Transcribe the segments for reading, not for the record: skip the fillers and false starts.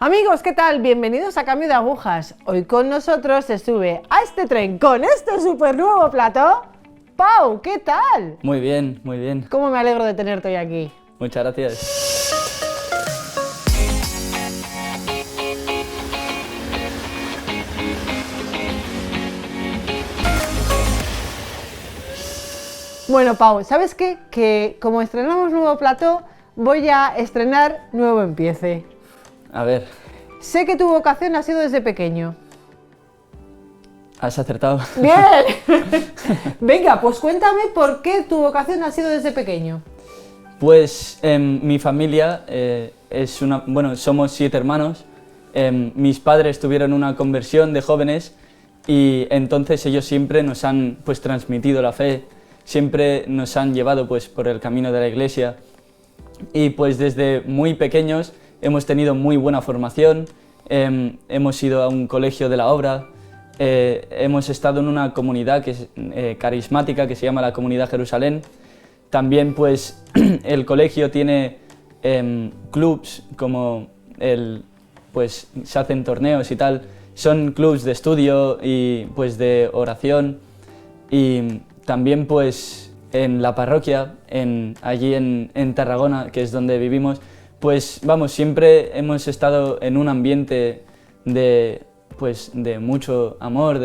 Amigos, ¿qué tal? Bienvenidos a Cambio de Agujas. Hoy con nosotros se sube a este tren con este súper nuevo plató. Pau, ¿qué tal? Muy bien, muy bien. ¿Cómo me alegro de tenerte hoy aquí? Muchas gracias. Bueno, Pau, ¿sabes qué? Que como estrenamos nuevo plató, voy a estrenar nuevo empiece. A ver, Sé que tu vocación ha sido desde pequeño. has acertado. ¡Bien! Venga, pues cuéntame por qué tu vocación ha sido desde pequeño. Pues mi familia somos 7 hermanos. Mis padres tuvieron una conversión de jóvenes y entonces ellos siempre nos han pues transmitido la fe, siempre nos han llevado pues por el camino de la iglesia y pues desde muy pequeños hemos tenido muy buena formación, hemos ido a un colegio de la obra, hemos estado en una comunidad que es carismática que se llama la Comunidad Jerusalén. También pues el colegio tiene clubs como pues se hacen torneos y tal, son clubs de estudio y pues de oración y también pues en la parroquia, allí en Tarragona, que es donde vivimos, pues vamos, siempre hemos estado en un ambiente de mucho amor,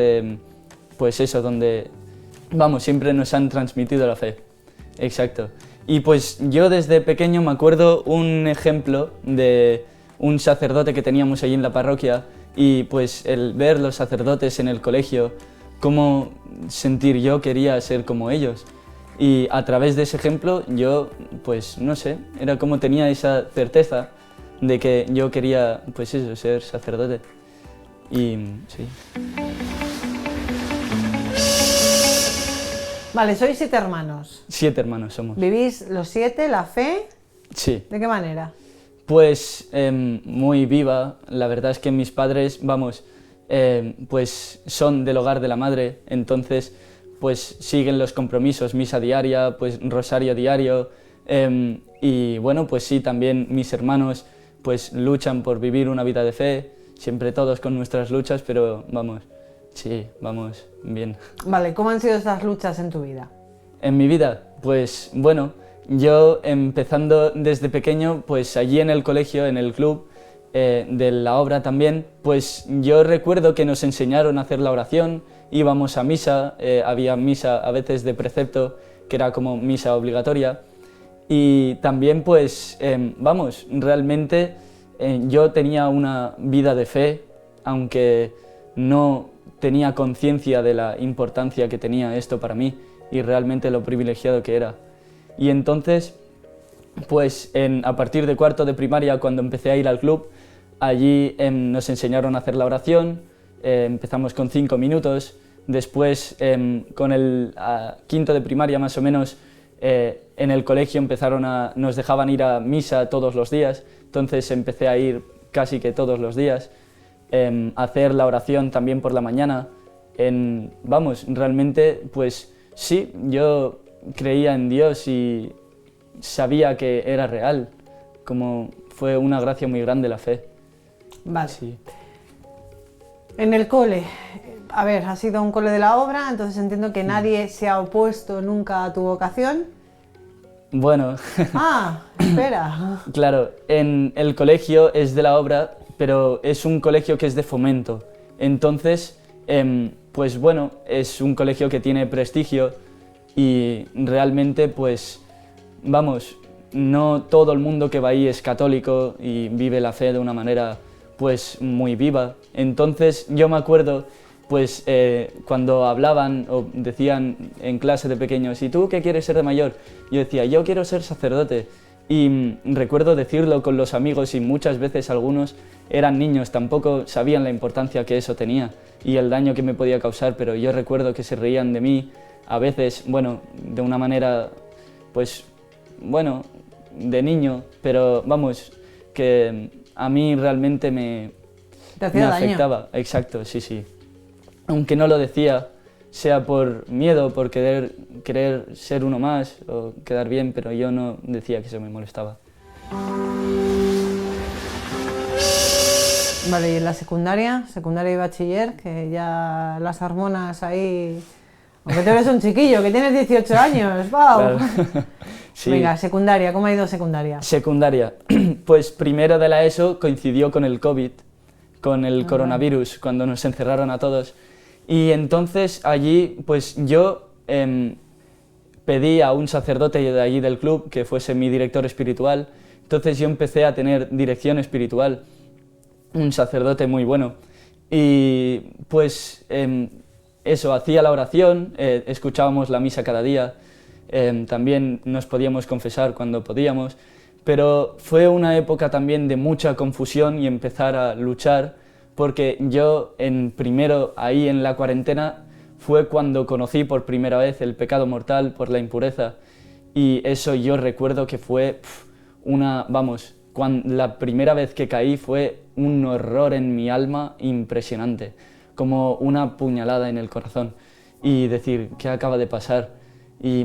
pues eso, donde vamos, siempre nos han transmitido la fe. Exacto. Y pues yo desde pequeño me acuerdo un ejemplo de un sacerdote que teníamos allí en la parroquia y pues el ver los sacerdotes en el colegio, cómo sentir yo quería ser como ellos. Y a través de ese ejemplo yo, pues no sé, era como tenía esa certeza de que yo quería, pues eso, ser sacerdote. Y sí. Vale, sois 7 hermanos. 7 hermanos somos. ¿Vivís los 7 la fe? Sí. ¿De qué manera? Pues muy viva. La verdad es que mis padres, pues son del hogar de la madre, entonces pues siguen los compromisos, misa diaria, pues rosario diario, y bueno, pues sí, también mis hermanos pues luchan por vivir una vida de fe, siempre todos con nuestras luchas, pero vamos, sí, vamos bien. Vale, ¿cómo han sido esas luchas en tu vida? En mi vida, pues bueno, yo empezando desde pequeño, pues allí en el colegio, en el club de la obra también, pues yo recuerdo que nos enseñaron a hacer la oración, íbamos a misa, había misa a veces de precepto, que era como misa obligatoria, y también pues, realmente yo tenía una vida de fe, aunque no tenía conciencia de la importancia que tenía esto para mí y realmente lo privilegiado que era. Y entonces, pues a partir de cuarto de primaria, cuando empecé a ir al club, allí nos enseñaron a hacer la oración, empezamos con 5 minutos, después con el quinto de primaria más o menos, en el colegio nos dejaban ir a misa todos los días, entonces empecé a ir casi que todos los días, a hacer la oración también por la mañana, realmente pues sí, yo creía en Dios y sabía que era real, como fue una gracia muy grande la fe. Vale. Sí. En el cole, a ver, has sido un cole de la obra, entonces entiendo que nadie se ha opuesto nunca a tu vocación. Bueno, Ah, espera. claro, en el colegio es de la obra, pero es un colegio que es de fomento. Entonces, pues bueno, es un colegio que tiene prestigio y realmente, pues, no todo el mundo que va ahí es católico y vive la fe de una manera, pues, muy viva. Entonces, yo me acuerdo, pues, cuando hablaban o decían en clase de pequeños, ¿y tú qué quieres ser de mayor? Yo decía, yo quiero ser sacerdote. Y recuerdo decirlo con los amigos y muchas veces algunos eran niños, tampoco sabían la importancia que eso tenía y el daño que me podía causar, pero yo recuerdo que se reían de mí, a veces, de una manera, pues, de niño, pero que a mí realmente me afectaba. Daño. Exacto, sí, sí. Aunque no lo decía, sea por miedo, por querer ser uno más o quedar bien, pero yo no decía que eso me molestaba. Vale, y en la secundaria, secundaria y bachiller, que ya las hormonas ahí... Aunque tú eres un chiquillo, que tienes 18 años, ¡wow! Claro. Sí. Venga, secundaria, ¿cómo ha ido secundaria? Secundaria. Pues primero de la ESO coincidió con el COVID, con el coronavirus, cuando nos encerraron a todos. Y entonces allí, pues yo pedí a un sacerdote de allí del club que fuese mi director espiritual. Entonces yo empecé a tener dirección espiritual, un sacerdote muy bueno. Y pues eso, hacía la oración, escuchábamos la misa cada día, también nos podíamos confesar cuando podíamos, pero fue una época también de mucha confusión y empezar a luchar, porque yo primero ahí en la cuarentena fue cuando conocí por primera vez el pecado mortal por la impureza, y eso yo recuerdo que fue la primera vez que caí fue un horror en mi alma impresionante, como una puñalada en el corazón, y decir, ¿qué acaba de pasar? Y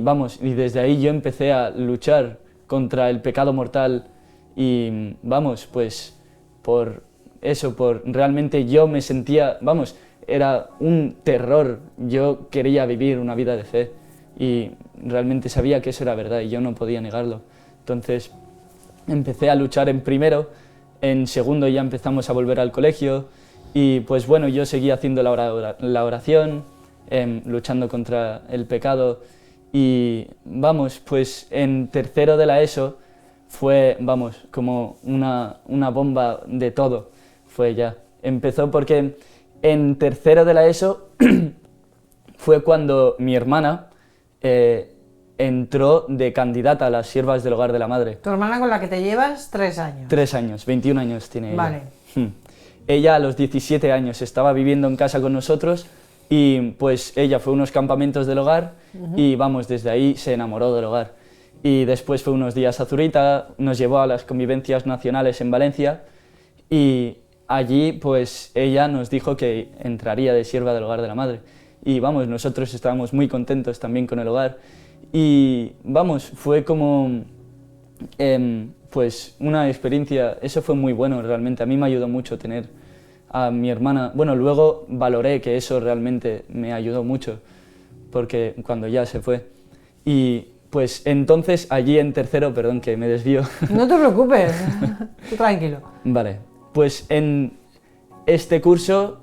desde ahí yo empecé a luchar contra el pecado mortal y pues por eso, realmente yo me sentía, era un terror, yo quería vivir una vida de fe y realmente sabía que eso era verdad y yo no podía negarlo. Entonces empecé a luchar en primero, en segundo ya empezamos a volver al colegio y pues bueno, yo seguía haciendo la oración, luchando contra el pecado y pues en tercero de la ESO fue, como una bomba de todo, fue ya. Empezó porque en tercero de la ESO fue cuando mi hermana entró de candidata a las siervas del Hogar de la Madre. Tu hermana con la que te llevas 3 años. 3 años, 21 años tiene ella. Vale. Ella a los 17 años estaba viviendo en casa con nosotros y pues ella fue a unos campamentos del hogar y desde ahí se enamoró del hogar. Y después fue unos días a Zurita, nos llevó a las convivencias nacionales en Valencia y allí pues ella nos dijo que entraría de sierva del Hogar de la Madre. Y nosotros estábamos muy contentos también con el hogar y fue como pues una experiencia, eso fue muy bueno realmente, a mí me ayudó mucho tener a mi hermana, luego valoré que eso realmente me ayudó mucho, porque cuando ya se fue. Y pues entonces allí en tercero, perdón que me desvío. No te preocupes, tú tranquilo. Vale, pues en este curso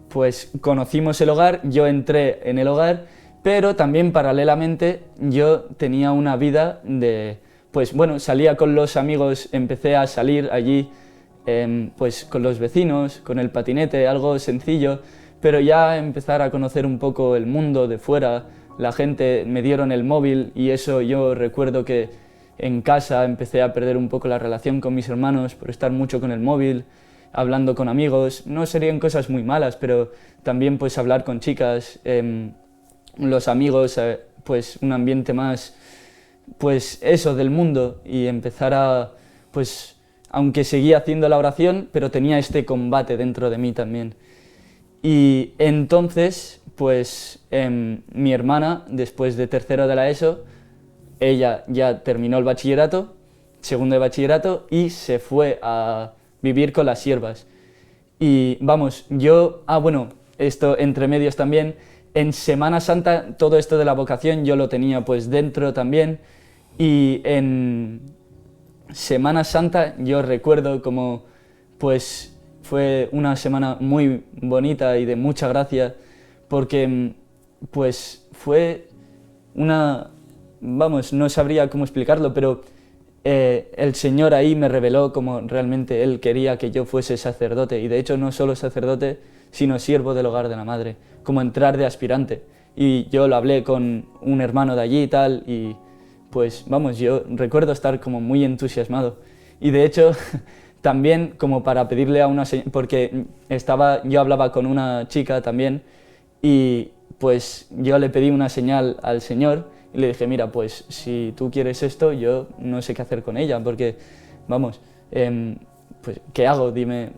pues conocimos el hogar, yo entré en el hogar, pero también paralelamente yo tenía una vida salía con los amigos, empecé a salir allí pues con los vecinos, con el patinete, algo sencillo, pero ya empezar a conocer un poco el mundo de fuera, la gente me dieron el móvil y eso yo recuerdo que en casa empecé a perder un poco la relación con mis hermanos por estar mucho con el móvil, hablando con amigos, no serían cosas muy malas, pero también pues hablar con chicas, los amigos, pues un ambiente más, pues eso del mundo y empezar a, pues aunque seguía haciendo la oración, pero tenía este combate dentro de mí también. Y entonces, pues mi hermana, después de tercero de la ESO, ella ya terminó el bachillerato, segundo de bachillerato, y se fue a vivir con las siervas. Y esto entre medios también, en Semana Santa todo esto de la vocación yo lo tenía pues dentro también, y en Semana Santa yo recuerdo como pues fue una semana muy bonita y de mucha gracia, porque pues fue no sabría cómo explicarlo, pero el Señor ahí me reveló como realmente Él quería que yo fuese sacerdote, y de hecho no solo sacerdote, sino siervo del Hogar de la Madre, como entrar de aspirante. Y yo lo hablé con un hermano de allí y tal, y pues yo recuerdo estar como muy entusiasmado. Y de hecho también como para pedirle a una señora, porque yo hablaba con una chica también, y pues yo le pedí una señal al Señor y le dije, mira, pues si tú quieres esto, yo no sé qué hacer con ella, porque pues ¿qué hago? Dime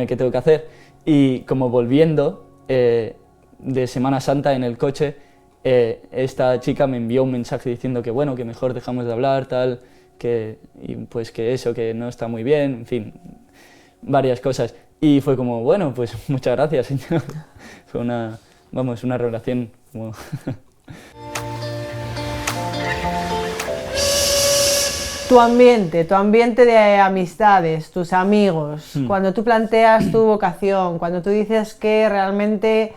qué tengo que hacer. Y como volviendo de Semana Santa en el coche, esta chica me envió un mensaje diciendo que bueno, que mejor dejamos de hablar, tal, que no está muy bien, en fin, varias cosas. Y fue como, bueno, pues muchas gracias, señor. Fue una relación como... Tu ambiente de amistades, tus amigos, cuando tú planteas tu vocación, cuando tú dices que realmente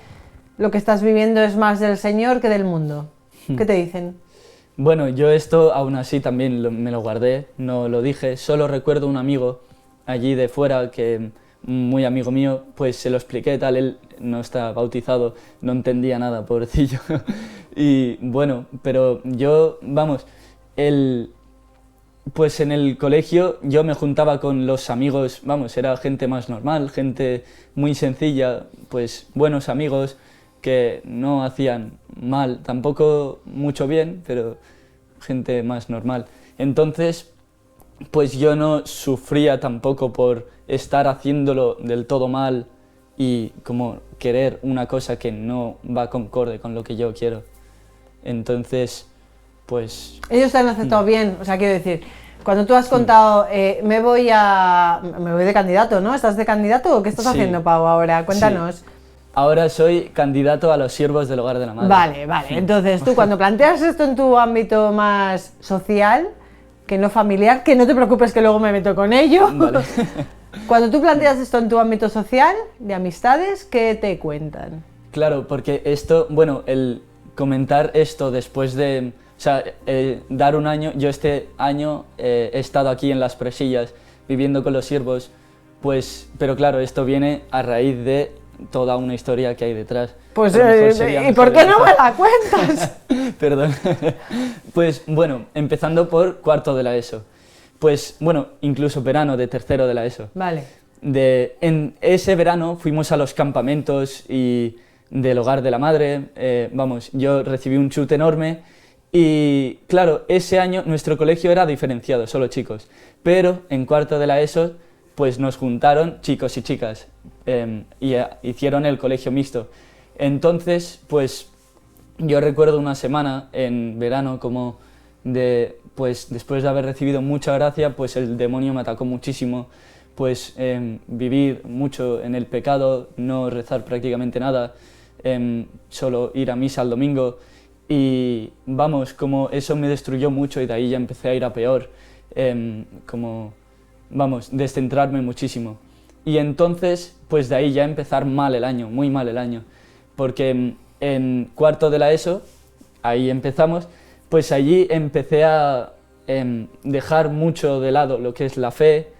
lo que estás viviendo es más del Señor que del mundo, ¿qué te dicen? Bueno, yo esto aún así también me lo guardé, no lo dije, solo recuerdo un amigo allí de fuera que, muy amigo mío, pues se lo expliqué tal, él no está bautizado, no entendía nada, pobrecillo. Y bueno, pero yo, vamos, pues en el colegio yo me juntaba con los amigos, vamos, era gente más normal, gente muy sencilla, pues buenos amigos que no hacían mal, tampoco mucho bien, pero gente más normal. Entonces, pues yo no sufría tampoco por estar haciéndolo del todo mal y como querer una cosa que no va concorde con lo que yo quiero. Entonces, pues... Ellos te han aceptado bien, o sea, quiero decir, cuando tú has contado, me voy de candidato, ¿no? ¿Estás de candidato o qué estás haciendo, Pau, ahora? Cuéntanos. Sí. Ahora soy candidato a los siervos del hogar de la madre. Vale. Entonces tú cuando planteas esto en tu ámbito más social, que no familiar, que no te preocupes que luego me meto con ello. Vale. Cuando tú planteas esto en tu ámbito social, de amistades, ¿qué te cuentan? Claro, porque esto, bueno, el comentar esto después de, o sea, dar un año, yo este año he estado aquí en Las Presillas viviendo con los siervos, pues, pero claro, esto viene a raíz de toda una historia que hay detrás. Pues, ¿y por qué no me la cuentas? Perdón. Pues bueno, empezando por cuarto de la ESO. Pues bueno, incluso verano de tercero de la ESO. Vale. En ese verano fuimos a los campamentos y del hogar de la madre, vamos, yo recibí un chute enorme y claro, ese año nuestro colegio era diferenciado, solo chicos, pero en cuarto de la ESO pues nos juntaron chicos y chicas y hicieron el colegio mixto. Entonces, pues yo recuerdo una semana en verano como pues después de haber recibido mucha gracia, pues el demonio me atacó muchísimo, pues vivir mucho en el pecado, no rezar prácticamente nada, solo ir a misa el domingo y vamos, como eso me destruyó mucho y de ahí ya empecé a ir a peor, como, vamos, descentrarme muchísimo. Y entonces, pues de ahí ya empezar mal el año, muy mal el año, porque en cuarto de la ESO, ahí empezamos, pues allí empecé a dejar mucho de lado lo que es la fe,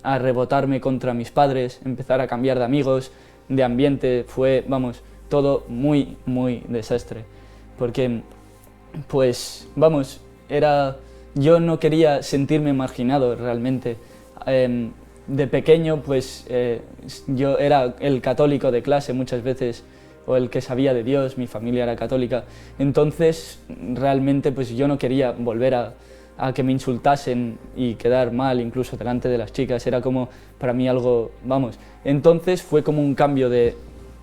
a rebotarme contra mis padres, empezar a cambiar de amigos, de ambiente, fue, vamos, todo muy, muy desastre. Porque, pues, vamos, yo no quería sentirme marginado realmente. De pequeño, pues, yo era el católico de clase muchas veces, o el que sabía de Dios, mi familia era católica. Entonces, realmente, pues yo no quería volver a que me insultasen y quedar mal incluso delante de las chicas, era como para mí algo, vamos. Entonces fue como un cambio de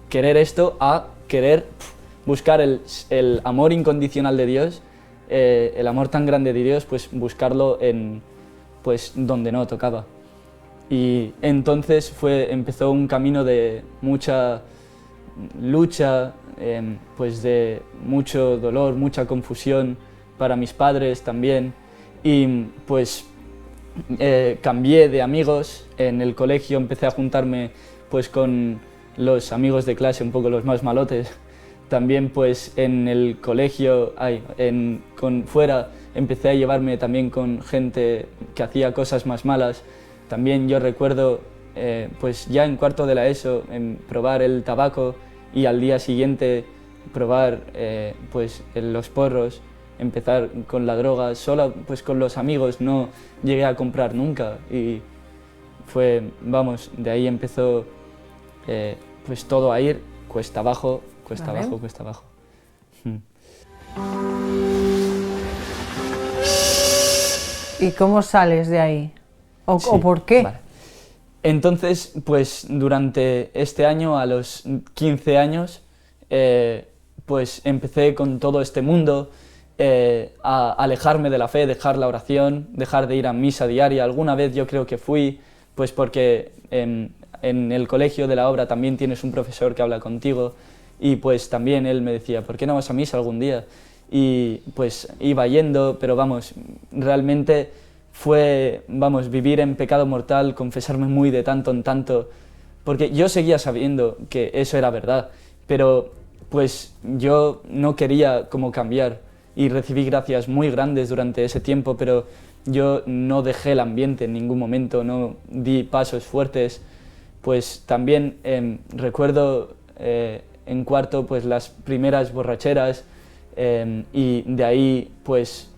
querer esto a querer buscar el amor incondicional de Dios, el amor tan grande de Dios, pues buscarlo en, pues, donde no tocaba. Y entonces empezó un camino de mucha lucha, pues de mucho dolor, mucha confusión para mis padres también. Y pues cambié de amigos, en el colegio empecé a juntarme pues con los amigos de clase, un poco los más malotes. También pues en el colegio, fuera, empecé a llevarme también con gente que hacía cosas más malas. También yo recuerdo pues ya en cuarto de la ESO probar el tabaco y al día siguiente probar pues los porros. Empezar con la droga, solo pues con los amigos, no llegué a comprar nunca y fue, vamos, de ahí empezó pues todo a ir cuesta abajo, cuesta abajo, cuesta abajo. ¿Y cómo sales de ahí? ¿O por qué? Vale. Entonces, pues durante este año, a los 15 años, pues empecé con todo este mundo, a alejarme de la fe, dejar la oración, dejar de ir a misa diaria. Alguna vez yo creo que fui, pues porque en el colegio de la obra también tienes un profesor que habla contigo, y pues también él me decía, ¿por qué no vas a misa algún día? Y pues iba yendo, pero vamos, realmente fue, vamos, vivir en pecado mortal, confesarme muy de tanto en tanto, porque yo seguía sabiendo que eso era verdad, pero pues yo no quería como cambiar, y recibí gracias muy grandes durante ese tiempo, pero yo no dejé el ambiente en ningún momento, no di pasos fuertes. Pues también recuerdo en cuarto pues las primeras borracheras, y de ahí pues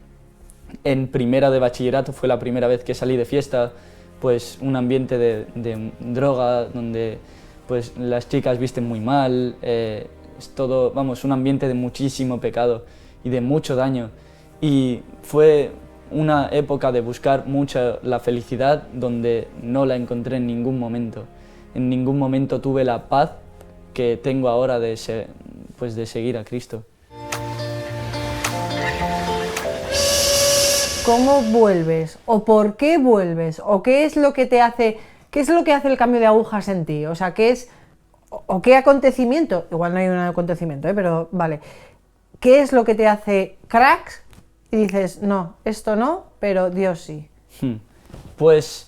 en primera de bachillerato fue la primera vez que salí de fiesta, pues un ambiente de droga donde pues las chicas visten muy mal, es todo, vamos, un ambiente de muchísimo pecado y de mucho daño, y fue una época de buscar mucha la felicidad donde no la encontré en ningún momento. En ningún momento tuve la paz que tengo ahora de seguir a Cristo. ¿Cómo vuelves? ¿O por qué vuelves? ¿O qué es lo que te hace, qué es lo que hace el cambio de agujas en ti? O sea, ¿qué es, o qué acontecimiento? Igual no hay un acontecimiento, pero vale. ¿Qué es lo que te hace cracks y dices, no, esto no, pero Dios sí? Pues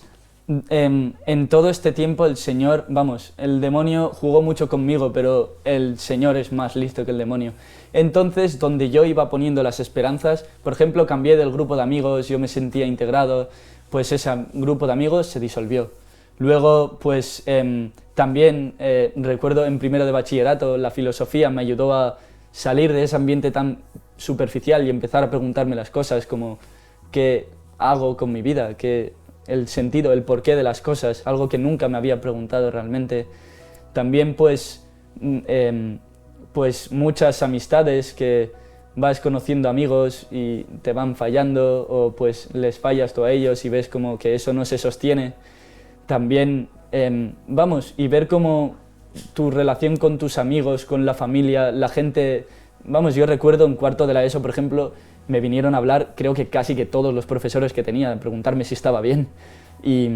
en todo este tiempo el Señor, vamos, el demonio jugó mucho conmigo, pero el Señor es más listo que el demonio. Entonces, donde yo iba poniendo las esperanzas, por ejemplo, cambié del grupo de amigos, yo me sentía integrado, pues ese grupo de amigos se disolvió. Luego, pues también recuerdo en primero de bachillerato, la filosofía me ayudó a salir de ese ambiente tan superficial y empezar a preguntarme las cosas como ¿qué hago con mi vida? ¿Qué el sentido, el porqué de las cosas? Algo que nunca me había preguntado realmente. También pues muchas amistades que vas conociendo amigos y te van fallando, o pues les fallas tú a ellos y ves como que eso no se sostiene. También y ver cómo tu relación con tus amigos, con la familia, la gente, yo recuerdo en cuarto de la ESO, por ejemplo, me vinieron a hablar, creo que casi que todos los profesores que tenía, a preguntarme si estaba bien, y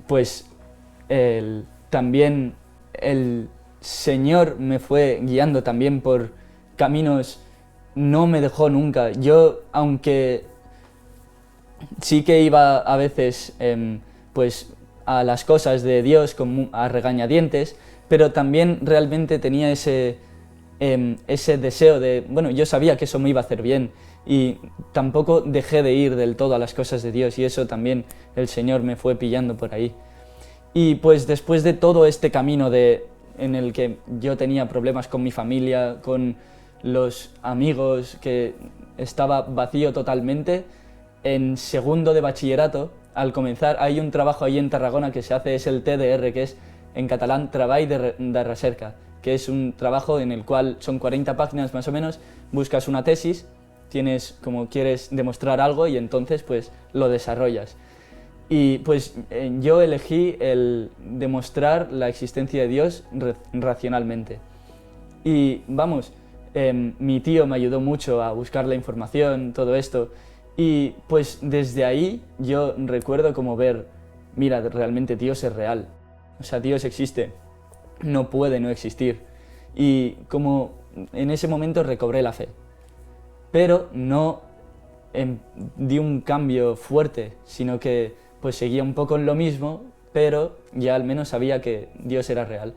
pues también el Señor me fue guiando también por caminos, no me dejó nunca. Yo, aunque sí que iba a veces pues a las cosas de Dios a regañadientes, pero también realmente tenía ese deseo de, yo sabía que eso me iba a hacer bien, y tampoco dejé de ir del todo a las cosas de Dios, y eso también el Señor me fue pillando por ahí. Y pues después de todo este camino en el que yo tenía problemas con mi familia, con los amigos, que estaba vacío totalmente, en segundo de bachillerato, al comenzar, hay un trabajo ahí en Tarragona que se hace, es el TDR, que es en catalán Treball de Recerca, que es un trabajo en el cual son 40 páginas más o menos, buscas una tesis, tienes como quieres demostrar algo y entonces pues lo desarrollas. Y pues yo elegí el demostrar la existencia de Dios racionalmente. Y mi tío me ayudó mucho a buscar la información, todo esto, y pues desde ahí yo recuerdo como ver, mira, realmente Dios es real, o sea, Dios existe, no puede no existir. Y como en ese momento recobré la fe, pero no di un cambio fuerte, sino que pues seguía un poco en lo mismo, pero ya al menos sabía que Dios era real.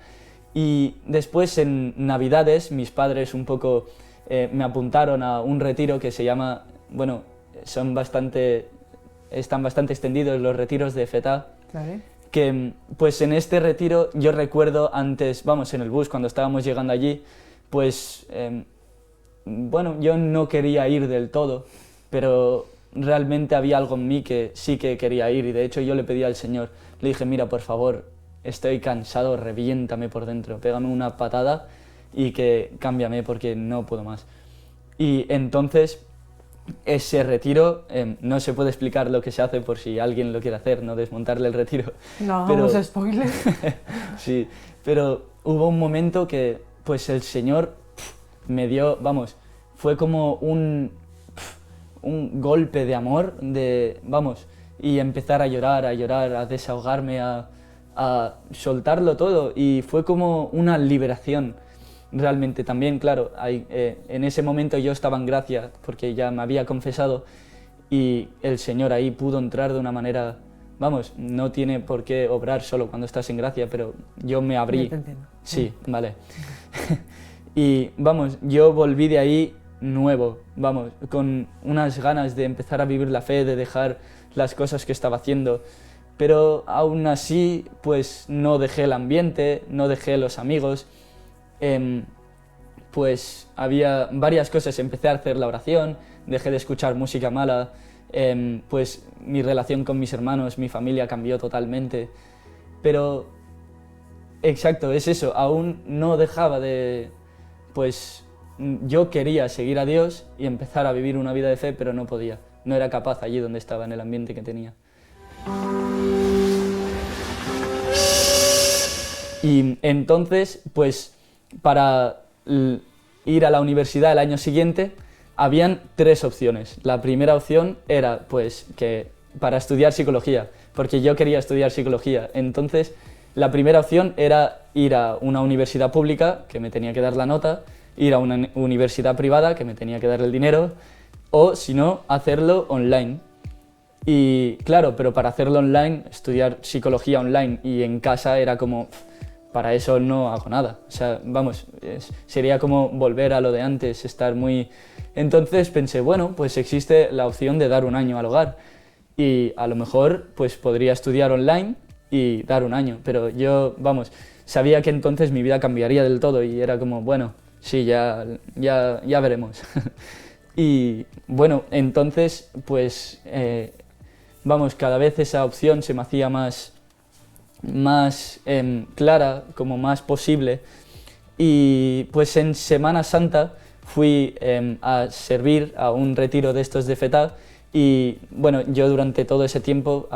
Y después en Navidades mis padres un poco me apuntaron a un retiro que se llama, están bastante extendidos los retiros de FETA. Vale. Que pues en este retiro yo recuerdo antes, en el bus cuando estábamos llegando allí, pues yo no quería ir del todo, pero realmente había algo en mí que sí que quería ir, y de hecho yo le pedí al Señor, le dije, mira, por favor, estoy cansado, reviéntame por dentro, pégame una patada y que cámbiame porque no puedo más. Y entonces ese retiro, no se puede explicar lo que se hace por si alguien lo quiere hacer, no desmontarle el retiro. No, vamos a spoiler. Sí, pero hubo un momento que pues el Señor me dio, fue como un golpe de amor, y empezar a llorar, a desahogarme, a soltarlo todo, y fue como una liberación. Realmente también, claro, en ese momento yo estaba en gracia porque ya me había confesado y el Señor ahí pudo entrar de una manera, vamos, no tiene por qué obrar solo cuando estás en gracia, pero yo me abrí. Yo te entiendo. Sí, vale. Y vamos, yo volví de ahí nuevo, vamos, con unas ganas de empezar a vivir la fe, de dejar las cosas que estaba haciendo, pero aún así, pues no dejé el ambiente, no dejé los amigos. Pues había varias cosas, empecé a hacer la oración, dejé de escuchar música mala, pues mi relación con mis hermanos, mi familia cambió totalmente, pero exacto, es eso, aún no dejaba de, pues yo quería seguir a Dios y empezar a vivir una vida de fe, pero no podía, no era capaz allí donde estaba, en el ambiente que tenía. Y entonces, pues para ir a la universidad el año siguiente, habían 3 opciones. La primera opción era pues que para estudiar psicología, porque yo quería estudiar psicología. Entonces, la primera opción era ir a una universidad pública, que me tenía que dar la nota, ir a una universidad privada, que me tenía que dar el dinero, o si no, hacerlo online. Y claro, pero para hacerlo online, estudiar psicología online y en casa era como, para eso no hago nada. O sea, vamos, sería como volver a lo de antes, estar muy... Entonces pensé, bueno, pues existe la opción de dar un año al hogar y a lo mejor pues podría estudiar online y dar un año, pero yo, vamos, sabía que entonces mi vida cambiaría del todo y era como, bueno, sí, ya veremos. Y bueno, entonces pues, vamos, cada vez esa opción se me hacía más clara, como más posible, y pues en Semana Santa fui a servir a un retiro de estos de FETA y bueno, yo durante todo ese tiempo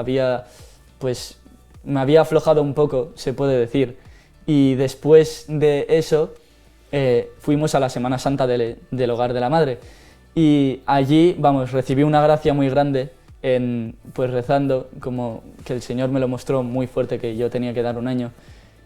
me había aflojado un poco, se puede decir, y después de eso fuimos a la Semana Santa del Hogar de la Madre y allí, vamos, recibí una gracia muy grande pues rezando, como que el Señor me lo mostró muy fuerte, que yo tenía que dar un año.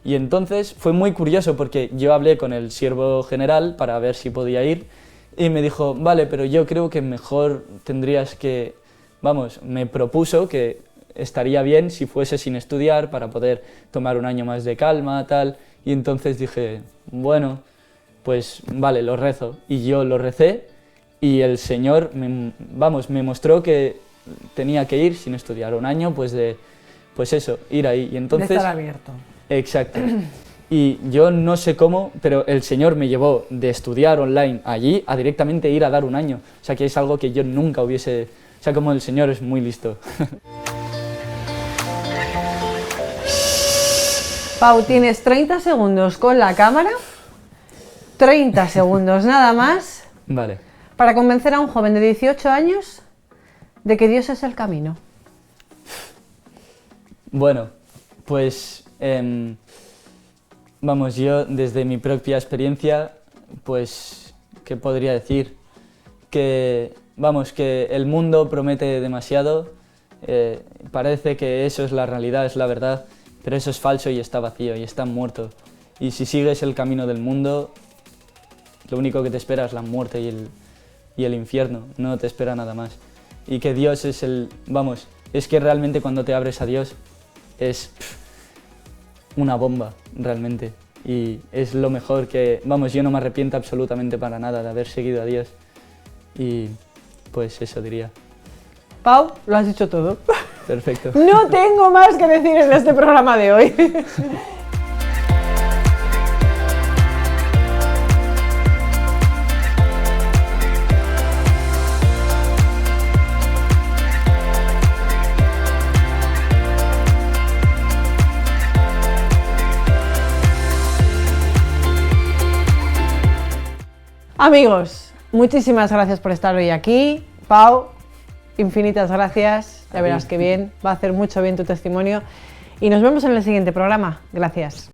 Y entonces fue muy curioso porque yo hablé con el siervo general para ver si podía ir y me dijo, vale, pero yo creo que mejor tendrías que, vamos, me propuso que estaría bien si fuese sin estudiar para poder tomar un año más de calma, tal, y entonces dije, bueno, pues vale, lo rezo. Y yo lo recé y el Señor, me mostró que tenía que ir sin estudiar un año, pues eso, ir ahí. Y entonces, de estar abierto. Exacto. Y yo no sé cómo, pero el Señor me llevó de estudiar online allí a directamente ir a dar un año. O sea, que es algo que yo nunca hubiese... O sea, como el Señor es muy listo. Pau, tienes 30 segundos con la cámara, 30 segundos nada más, Vale. para convencer a un joven de 18 años de que Dios es el camino. Bueno, pues... vamos, yo desde mi propia experiencia, pues, ¿qué podría decir? Que, vamos, que el mundo promete demasiado, parece que eso es la realidad, es la verdad, pero eso es falso y está vacío y está muerto. Y si sigues el camino del mundo, lo único que te espera es la muerte y el infierno, no te espera nada más. Y que Dios es vamos, es que realmente cuando te abres a Dios es... una bomba, realmente, y es lo mejor que, vamos, yo no me arrepiento absolutamente para nada de haber seguido a Dios, y pues eso diría. Pau, lo has dicho todo. Perfecto. No tengo más que decir en este programa de hoy. Amigos, muchísimas gracias por estar hoy aquí. Pau, infinitas gracias. Ya verás qué bien, va a hacer mucho bien tu testimonio. Y nos vemos en el siguiente programa. Gracias.